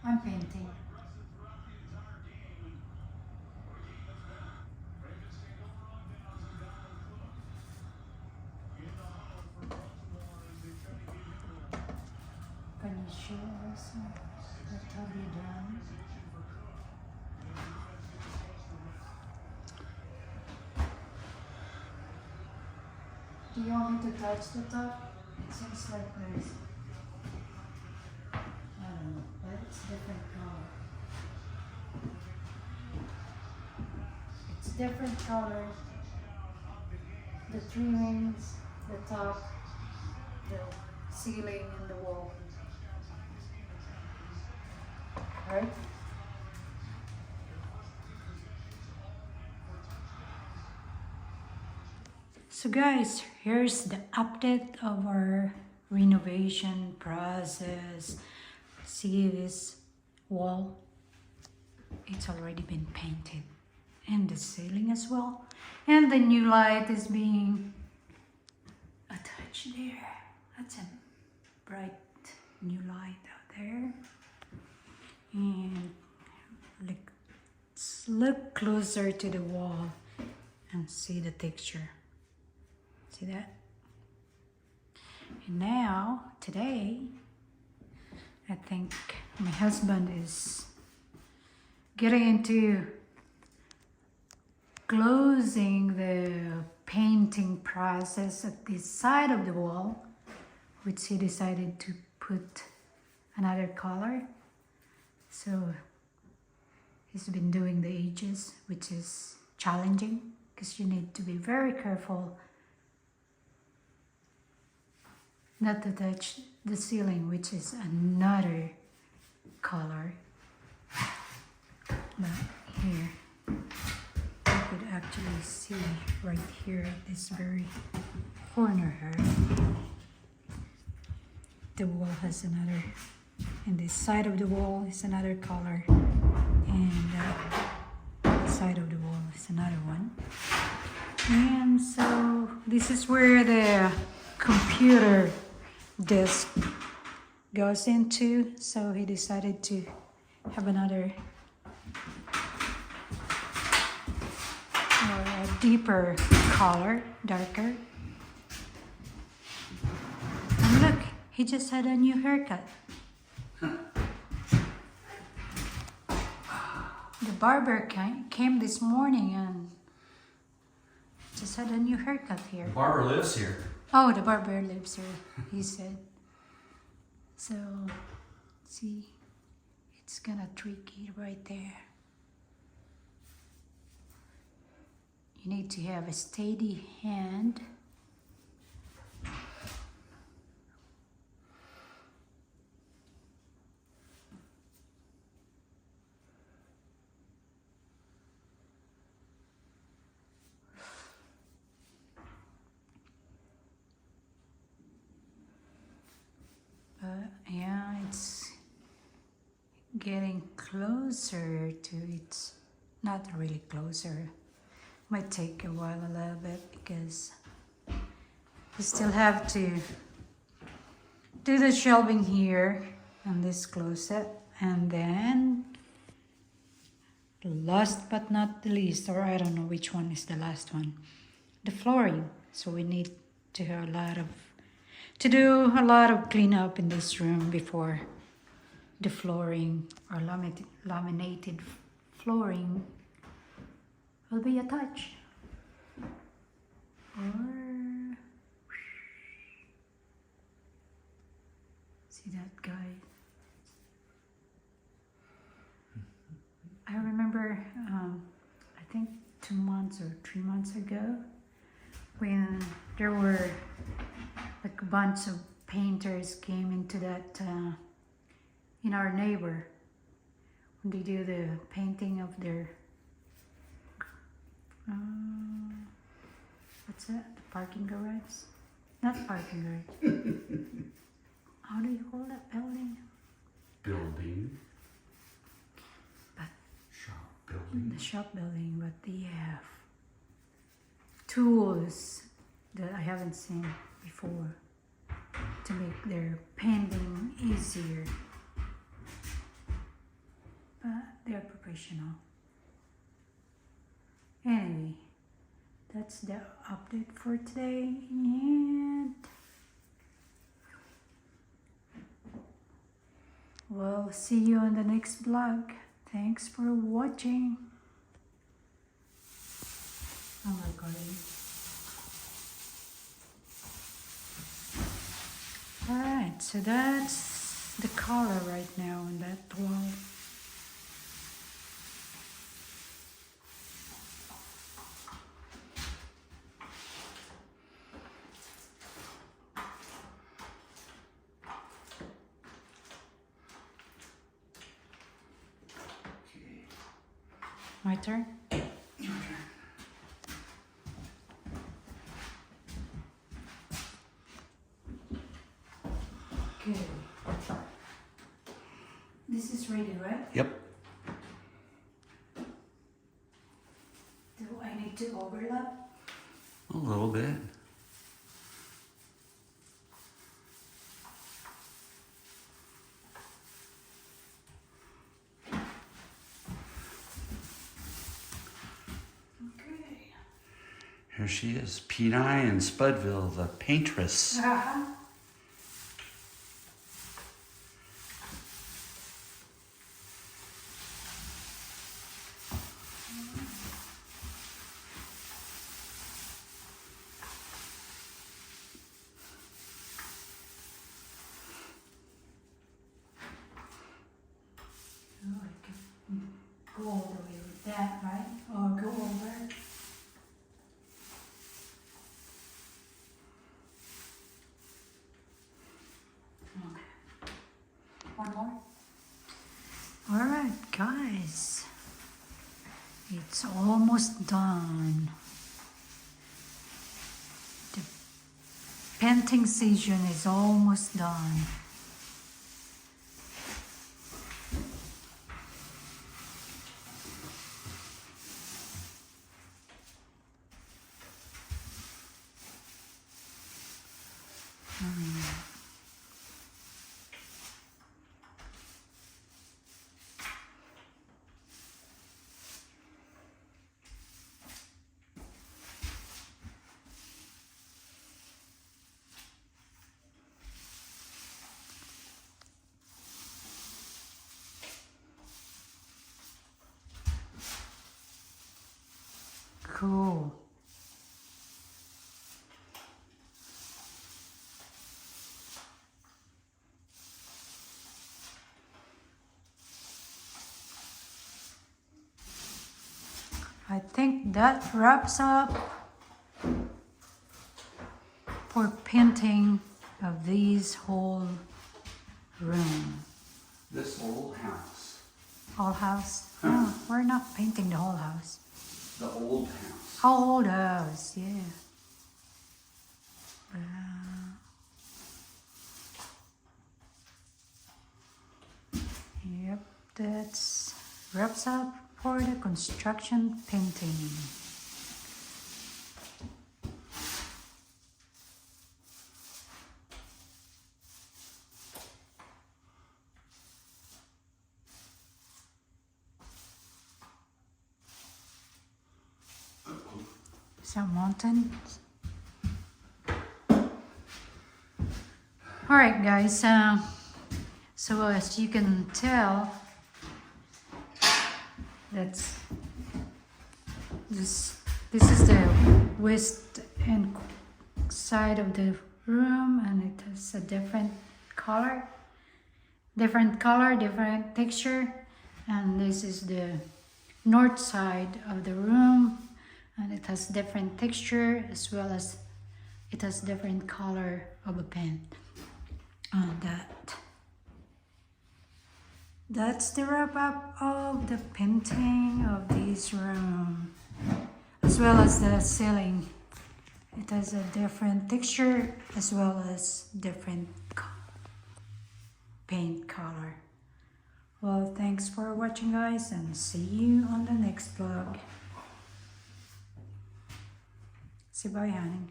I'm painting. Can you show us what have you done? Do you want me to touch the top? It seems like there's, I don't know, but it's different color. It's different color. The trimmings, the top, the ceiling and the wall. Right? So guys, here's the update of our renovation process. See this wall? It's already been painted. And the ceiling as well. And the new light is being attached there. That's a bright new light out there. And let's look closer to the wall and see the texture. See that? And now, today, I think my husband is getting into closing the painting process at this side of the wall, which he decided to put another color. So he's been doing the edges, which is challenging because you need to be very careful not to touch the ceiling, which is another color. But here, you could actually see right here at this very corner here, the wall has another, and this side of the wall is another color, and that side of the wall is another one. And so this is where the computer desk goes into, so he decided to have another or a deeper color, darker. And look, he just had a new haircut. The barber came this morning and just had a new haircut here. The barber lives here. Oh, the barber lives here, he said. So, see, it's gonna tricky right there. You need to have a steady hand. Yeah, it's getting closer to it's not really closer. Might take a while a little bit because you still have to do the shelving here and this closet, and then last but not the least, or I don't know which one is the last one, the flooring. So we need to have to do a lot of cleanup in this room before the flooring or laminated flooring will be attached. Or see that guy? I remember, I think 2 months or 3 months ago, when there were like a bunch of painters came into that, in our neighbor, when they do the painting of their, what's that, the parking garage? Not parking garage. How do you call that building? Building. But Shop building. the shop building, but they have tools that I haven't seen before to make their painting easier. they're professional. Anyway, that's the update for today, and we'll see you on the next vlog. Thanks for watching. I'm recording. Alright, so that's the color right now on that wall. My turn? Okay. This is ready, right? Yep. Do I need to overlap? A little bit. Okay. Here she is, Pete in Spudville, the paintress. Uh-huh. Oh, I can go all the way with that, right? Or go over. Okay. One more. Alright, guys. It's almost done. The painting season is almost done. Cool. I think that wraps up for painting of this whole room. This old house. Whole house? No, we're not painting the whole house. The old house. Whole house, yeah. Yep, that's wraps up for the construction painting. Some mountains. All right, guys. So as you can tell, that's this. This is the west end side of the room, and it has a different color, different texture. And this is the north side of the room, and it has different texture as well as it has different color of a paint. And that's the wrap up of the painting of this room, as well as the ceiling. It has a different texture as well as different paint color. Well, thanks for watching, guys, and see you on the next vlog. Say bye, honey.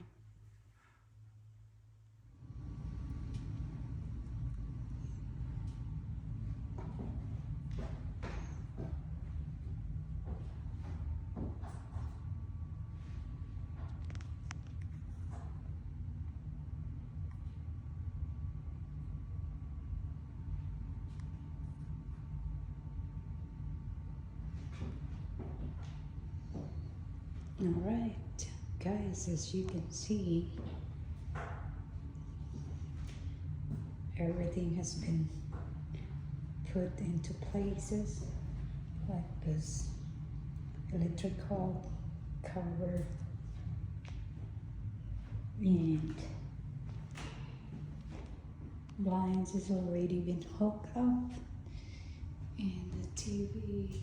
Alright, guys, as you can see, everything has been put into places, like this electrical cover and blinds is already been hooked up, and the TV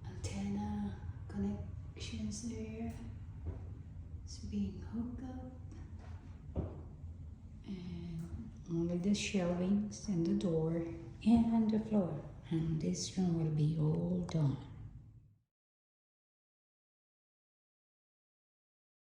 antenna connections there is being hooked up, and only the shelvings and the door and the floor, and this room will be all done.